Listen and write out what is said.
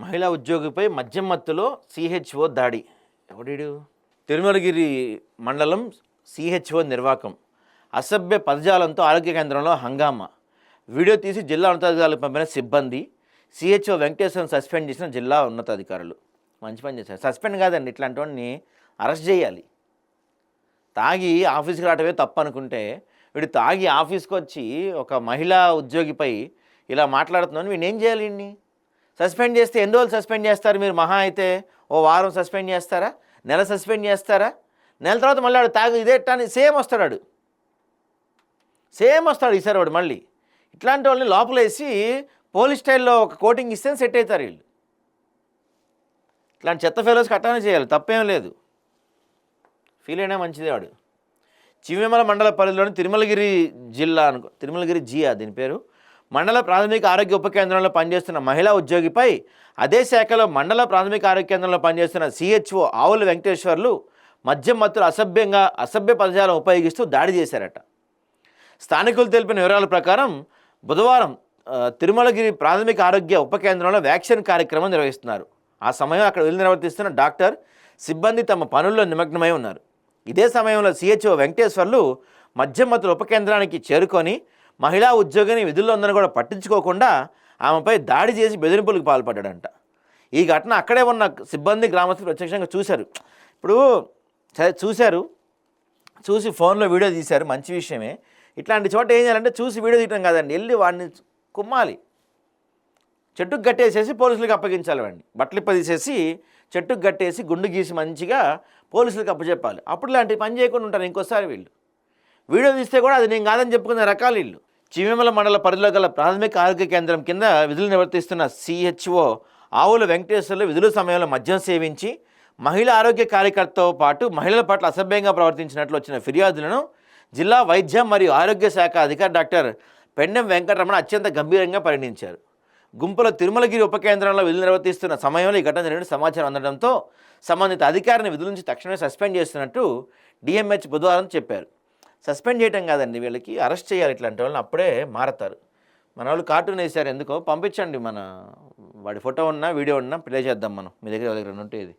మహిళా ఉద్యోగిపై మద్యం మత్తులో సిహెచ్ఓ దాడి. ఎవడీడు? తిరుమలగిరి మండలం సిహెచ్ఓ నిర్వాకం. అసభ్య పదజాలంతో ఆరోగ్య కేంద్రంలో హంగామా. వీడియో తీసి జిల్లా ఉన్నతాధికారులకు పంపిన సిబ్బంది. సిహెచ్ఓ వెంకటేశ్వరం సస్పెండ్ చేసిన జిల్లా ఉన్నతాధికారులు. మంచి పని చేశారు. సస్పెండ్ కాదండి, ఇట్లాంటి వాడిని అరెస్ట్ చేయాలి. తాగి ఆఫీస్కి రావటమే తప్పు అనుకుంటే, వీడు తాగి ఆఫీస్కి వచ్చి ఒక మహిళా ఉద్యోగిపై ఇలా మాట్లాడుతున్నాను, వీడిని ఏం చేయాలి? వీడిని సస్పెండ్ చేస్తే ఎన్ని రోజులు సస్పెండ్ చేస్తారు మీరు? మహా అయితే ఓ వారం సస్పెండ్ చేస్తారా? నెల సస్పెండ్ చేస్తారా? నెల తర్వాత మళ్ళీ వాడు తాగు ఇదే అని సేమ్ వస్తాడు. ఈసారి వాడు మళ్ళీ ఇట్లాంటి వాళ్ళని లోపలేసి పోలీస్ స్టైల్లో ఒక కోటింగ్ ఇస్తే సెట్ అవుతారు వీళ్ళు. ఇట్లాంటి చెత్త ఫెలోస్కి అట్టానే చేయాలి, తప్పేం లేదు. ఫీల్ అయినా మంచిదే వాడు. చివ్వేమల మండల పరిధిలోని తిరుమలగిరి జియా దీని పేరు, మండల ప్రాథమిక ఆరోగ్య ఉప కేంద్రంలో పనిచేస్తున్న మహిళా ఉద్యోగిపై అదే శాఖలో మండల ప్రాథమిక ఆరోగ్య కేంద్రంలో పనిచేస్తున్న సిహెచ్ఓ ఆవుల వెంకటేశ్వర్లు మద్యం మత్తులు అసభ్య పదజాలం ఉపయోగిస్తూ దాడి చేశారట. స్థానికులు తెలిపిన వివరాల ప్రకారం బుధవారం తిరుమలగిరి ప్రాథమిక ఆరోగ్య ఉప కేంద్రంలో వ్యాక్సిన్ కార్యక్రమం నిర్వహిస్తున్నారు. ఆ సమయం అక్కడ విధులు నిర్వర్తిస్తున్న డాక్టర్ సిబ్బంది తమ పనుల్లో నిమగ్నమై ఉన్నారు. ఇదే సమయంలో సిహెచ్ఓ వెంకటేశ్వర్లు మద్యం మత్తుల ఉప కేంద్రానికి చేరుకొని మహిళా ఉద్యోగిని విధుల్లో ఉందని కూడా పట్టించుకోకుండా ఆమెపై దాడి చేసి బెదిరింపులకు పాల్పడ్డాడంట. ఈ ఘటన అక్కడే ఉన్న సిబ్బంది గ్రామస్తులు ప్రత్యక్షంగా చూశారు. ఇప్పుడు చూసి ఫోన్లో వీడియో తీశారు, మంచి విషయమే. ఇట్లాంటి చోట ఏం చేయాలంటే చూసి వీడియో తీయడం కాదండి, వెళ్ళి వాడిని కుమ్మాలి, చెట్టుకు కట్టేసేసి పోలీసులకు అప్పగించాలి. వాడిని బట్టలిప్ప తీసేసి చెట్టుకు కట్టేసి గుండు గీసి మంచిగా పోలీసులకు అప్పచెప్పాలి. అప్పుడు ఇలాంటి పని చేయకుండా ఉంటారు ఇంకోసారి వీళ్ళు. వీడియో తీస్తే కూడా అది నేను కాదని చెప్పుకునే రకాలు వీళ్ళు. చివ్వేమల మండల పరిధిలో గల ప్రాథమిక ఆరోగ్య కేంద్రం కింద విధులు నిర్వర్తిస్తున్న సిహెచ్ఓ ఆవుల వెంకటేశ్వర్లు విధుల సమయంలో మద్యం సేవించి మహిళా ఆరోగ్య కార్యకర్తతో పాటు మహిళల పట్ల అసభ్యంగా ప్రవర్తించినట్లు వచ్చిన ఫిర్యాదులను జిల్లా వైద్యం మరియు ఆరోగ్య శాఖ అధికారి డాక్టర్ పెండెం వెంకటరమణ అత్యంత గంభీరంగా పరిగణించారు. గుంపులో తిరుమలగిరి ఉప కేంద్రంలో విధులు నిర్వర్తిస్తున్న సమయంలో ఈ ఘటన జరిగిన సమాచారం అందడంతో సంబంధిత అధికారిని విధుల నుంచి తక్షణమే సస్పెండ్ చేస్తున్నట్టు డిఎంహెచ్ బుధవారం చెప్పారు. సస్పెండ్ చేయటం కాదండి, వీళ్ళకి అరెస్ట్ చేయాలి. ఇట్లాంటి వాళ్ళని అప్పుడే మారతారు. మన వాళ్ళు కార్టూన్ వేసారు ఎందుకో, పంపించండి. వాడి ఫోటో ఉన్నా వీడియో ఉన్నా ప్లే చేద్దాం మనం. మీ దగ్గర ఉంటే ఇది